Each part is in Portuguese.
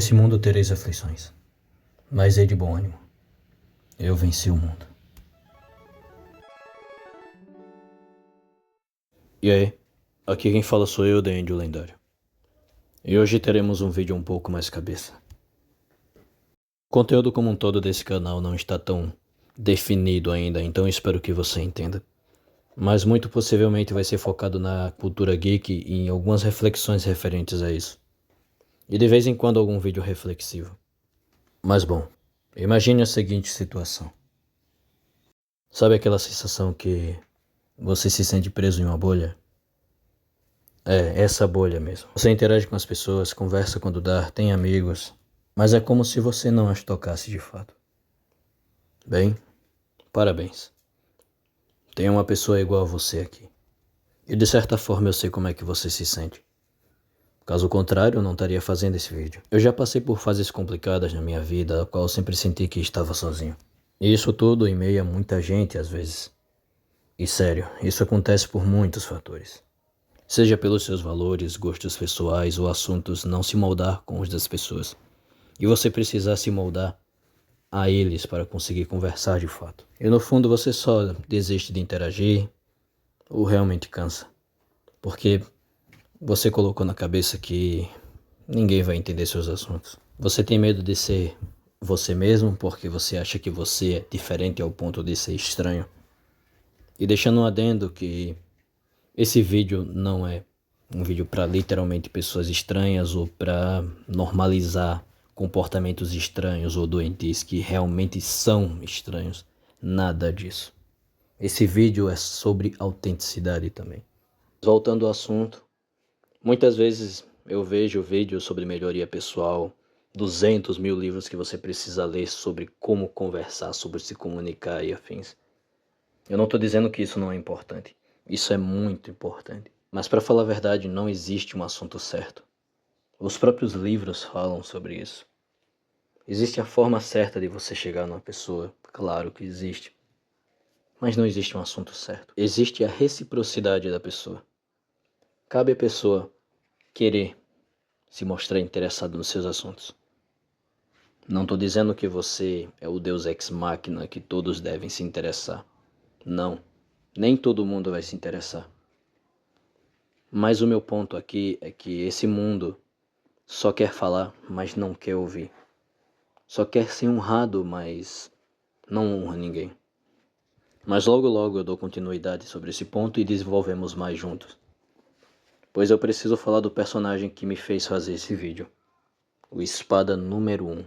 Nesse mundo tereis aflições, mas é de bom ânimo. Eu venci o mundo. E aí, aqui quem fala sou eu, The Índio Lendário. E hoje teremos um vídeo um pouco mais cabeça. O conteúdo como um todo desse canal não está tão definido ainda, então espero que você entenda. Mas muito possivelmente vai ser focado na cultura geek e em algumas reflexões referentes a isso. E de vez em quando algum vídeo reflexivo. Mas bom, imagine a seguinte situação. Sabe aquela sensação que você se sente preso em uma bolha? É, essa bolha mesmo. Você interage com as pessoas, conversa quando dá, tem amigos, mas é como se você não as tocasse de fato. Bem, parabéns. Tem uma pessoa igual a você aqui. E de certa forma eu sei como é que você se sente. Caso contrário, eu não estaria fazendo esse vídeo. Eu já passei por fases complicadas na minha vida, a qual eu sempre senti que estava sozinho. E isso tudo em meio a muita gente às vezes. E sério, isso acontece por muitos fatores. Seja pelos seus valores, gostos pessoais ou assuntos não se moldar com os das pessoas. E você precisar se moldar a eles para conseguir conversar de fato. E no fundo você só desiste de interagir ou realmente cansa. Porque você colocou na cabeça que ninguém vai entender seus assuntos. Você tem medo de ser você mesmo porque você acha que você é diferente ao ponto de ser estranho. E deixando um adendo que esse vídeo não é um vídeo para literalmente pessoas estranhas ou para normalizar comportamentos estranhos ou doentios que realmente são estranhos. Nada disso. Esse vídeo é sobre autenticidade também. Voltando ao assunto, muitas vezes eu vejo vídeos sobre melhoria pessoal, 200 mil livros que você precisa ler sobre como conversar, sobre se comunicar e afins. Eu não estou dizendo que isso não é importante. Isso é muito importante. Mas para falar a verdade, não existe um assunto certo. Os próprios livros falam sobre isso. Existe a forma certa de você chegar numa pessoa, claro que existe. Mas não existe um assunto certo. Existe a reciprocidade da pessoa. Cabe à pessoa querer se mostrar interessado nos seus assuntos. Não estou dizendo que você é o Deus ex machina que todos devem se interessar. Não, nem todo mundo vai se interessar. Mas o meu ponto aqui é que esse mundo só quer falar, mas não quer ouvir. Só quer ser honrado, mas não honra ninguém. Mas logo logo eu dou continuidade sobre esse ponto e desenvolvemos mais juntos. Pois eu preciso falar do personagem que me fez fazer esse vídeo. O espada número 1,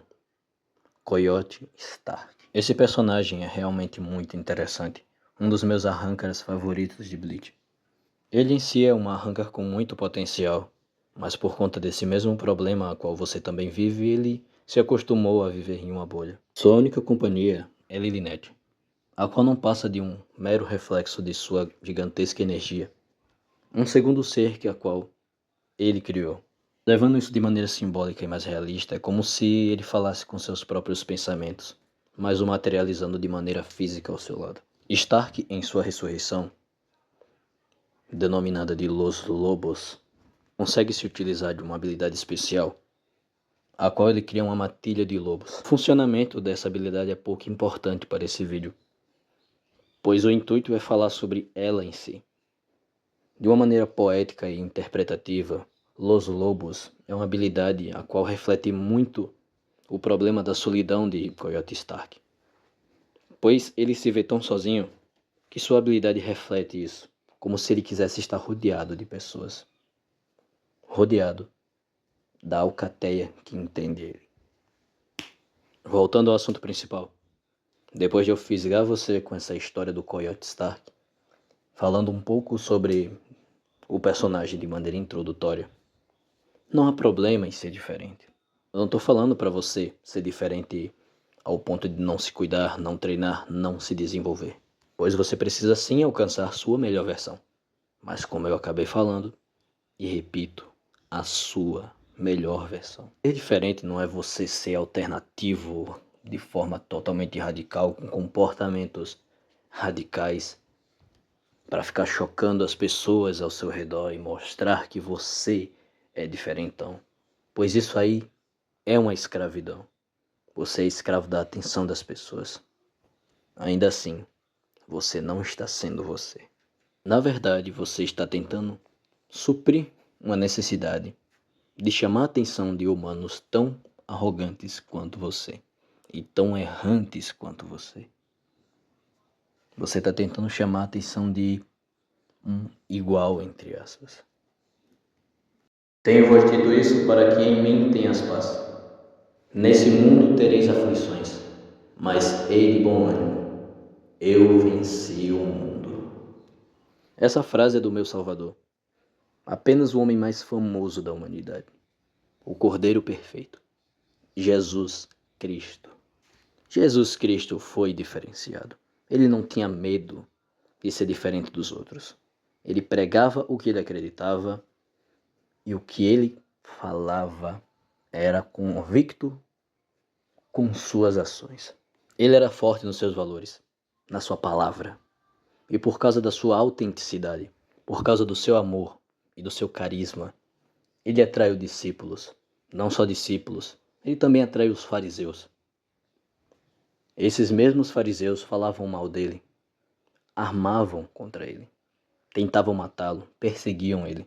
Coyote Stark. Esse personagem é realmente muito interessante. Um dos meus arrancars favoritos de Bleach. Ele em si é um arrancar com muito potencial, mas por conta desse mesmo problema a qual você também vive, ele se acostumou a viver em uma bolha. Sua única companhia é Lilinette, a qual não passa de um mero reflexo de sua gigantesca energia. Um segundo ser que a qual ele criou. Levando isso de maneira simbólica e mais realista, é como se ele falasse com seus próprios pensamentos, mas o materializando de maneira física ao seu lado. Stark, em sua ressurreição, denominada de Los Lobos, consegue se utilizar de uma habilidade especial, a qual ele cria uma matilha de lobos. O funcionamento dessa habilidade é pouco importante para esse vídeo, pois o intuito é falar sobre ela em si. De uma maneira poética e interpretativa, Los Lobos é uma habilidade a qual reflete muito o problema da solidão de Coyote Stark, pois ele se vê tão sozinho que sua habilidade reflete isso, como se ele quisesse estar rodeado de pessoas. Rodeado da alcateia que entende ele. Voltando ao assunto principal. Depois de eu fisgar você com essa história do Coyote Stark, falando um pouco sobre o personagem de maneira introdutória, não há problema em ser diferente. Eu não estou falando para você ser diferente ao ponto de não se cuidar, não treinar, não se desenvolver. Pois você precisa sim alcançar sua melhor versão. Mas como eu acabei falando, e repito, a sua melhor versão. Ser diferente não é você ser alternativo de forma totalmente radical, com comportamentos radicais, para ficar chocando as pessoas ao seu redor e mostrar que você é diferentão. Pois isso aí é uma escravidão. Você é escravo da atenção das pessoas. Ainda assim, você não está sendo você. Na verdade, você está tentando suprir uma necessidade de chamar a atenção de humanos tão arrogantes quanto você e tão errantes quanto você. Você está tentando chamar a atenção de um igual, entre aspas. Tenho-vos dito isso para que em mim tenhas paz. Nesse mundo tereis aflições, mas ei de bom ânimo. Eu venci o mundo. Essa frase é do meu Salvador, apenas o homem mais famoso da humanidade, o Cordeiro Perfeito, Jesus Cristo. Jesus Cristo foi diferenciado. Ele não tinha medo de ser diferente dos outros. Ele pregava o que ele acreditava e o que ele falava era convicto com suas ações. Ele era forte nos seus valores, na sua palavra. E por causa da sua autenticidade, por causa do seu amor e do seu carisma, ele atraiu discípulos. Não só discípulos, ele também atraiu os fariseus. Esses mesmos fariseus falavam mal dele, armavam contra ele, tentavam matá-lo, perseguiam ele.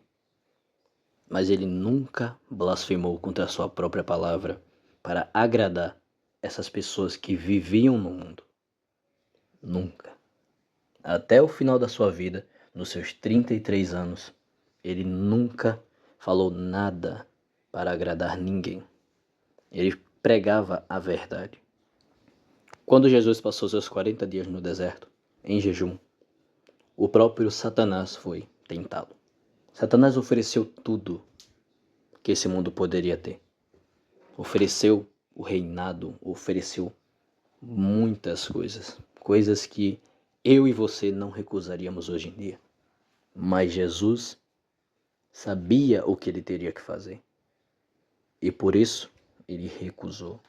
Mas ele nunca blasfemou contra a sua própria palavra para agradar essas pessoas que viviam no mundo. Nunca. Até o final da sua vida, nos seus 33 anos, ele nunca falou nada para agradar ninguém. Ele pregava a verdade. Quando Jesus passou seus 40 dias no deserto, em jejum, o próprio Satanás foi tentá-lo. Satanás ofereceu tudo que esse mundo poderia ter. Ofereceu o reinado, ofereceu muitas coisas. Coisas que eu e você não recusaríamos hoje em dia. Mas Jesus sabia o que ele teria que fazer. E por isso, ele recusou.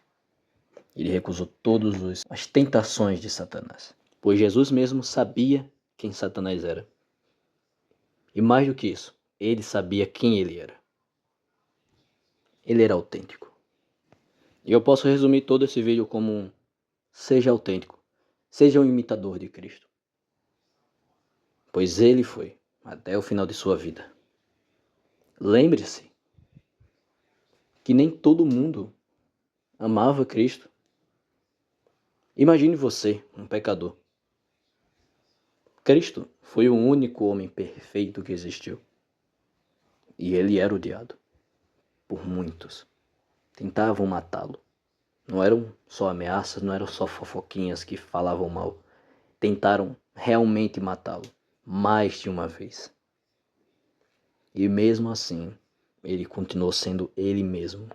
Ele recusou todas as tentações de Satanás. Pois Jesus mesmo sabia quem Satanás era. E mais do que isso, ele sabia quem ele era. Ele era autêntico. E eu posso resumir todo esse vídeo como seja autêntico. Seja um imitador de Cristo. Pois ele foi até o final de sua vida. Lembre-se que nem todo mundo amava Cristo. Imagine você, um pecador. Cristo foi o único homem perfeito que existiu. E ele era odiado por muitos. Tentavam matá-lo. Não eram só ameaças, não eram só fofoquinhas que falavam mal. Tentaram realmente matá-lo, mais de uma vez. E mesmo assim, ele continuou sendo ele mesmo,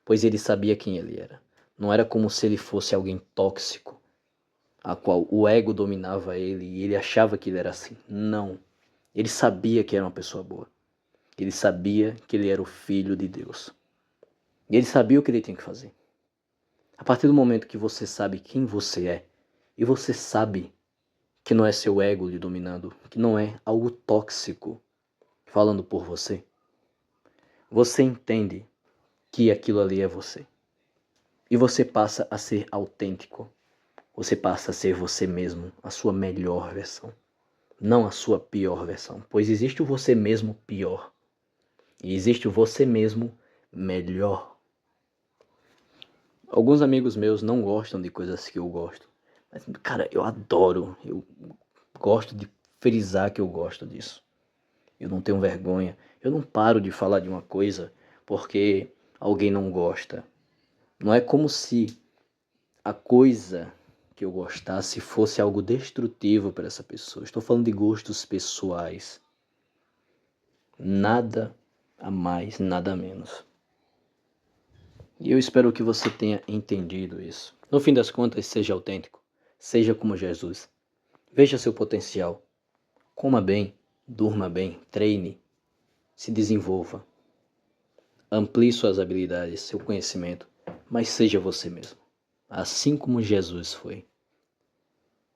pois ele sabia quem ele era. Não era como se ele fosse alguém tóxico, a qual o ego dominava ele e ele achava que ele era assim. Não. Ele sabia que era uma pessoa boa. Ele sabia que ele era o Filho de Deus. E ele sabia o que ele tinha que fazer. A partir do momento que você sabe quem você é, e você sabe que não é seu ego lhe dominando, que não é algo tóxico falando por você, você entende que aquilo ali é você. E você passa a ser autêntico. Você passa a ser você mesmo, a sua melhor versão. Não a sua pior versão. Pois existe o você mesmo pior. E existe o você mesmo melhor. Alguns amigos meus não gostam de coisas que eu gosto. Mas, cara, eu adoro. Eu gosto de frisar que eu gosto disso. Eu não tenho vergonha. Eu não paro de falar de uma coisa porque alguém não gosta. Não é como se a coisa que eu gostasse fosse algo destrutivo para essa pessoa. Estou falando de gostos pessoais. Nada a mais, nada a menos. E eu espero que você tenha entendido isso. No fim das contas, seja autêntico. Seja como Jesus. Veja seu potencial. Coma bem, durma bem, treine, se desenvolva. Amplie suas habilidades, seu conhecimento, mas seja você mesmo. Assim como Jesus foi.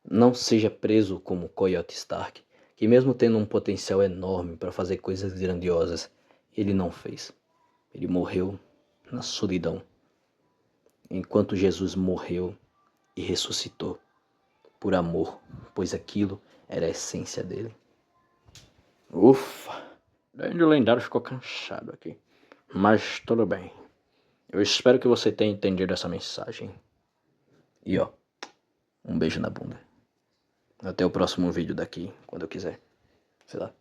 Não seja preso como Coyote Stark, que mesmo tendo um potencial enorme para fazer coisas grandiosas, ele não fez. Ele morreu na solidão, enquanto Jesus morreu e ressuscitou por amor, pois aquilo era a essência dele. Ufa, o lendário ficou cansado aqui, mas tudo bem. Eu espero que você tenha entendido essa mensagem. E ó, um beijo na bunda. Até o próximo vídeo daqui, quando eu quiser. Sei lá.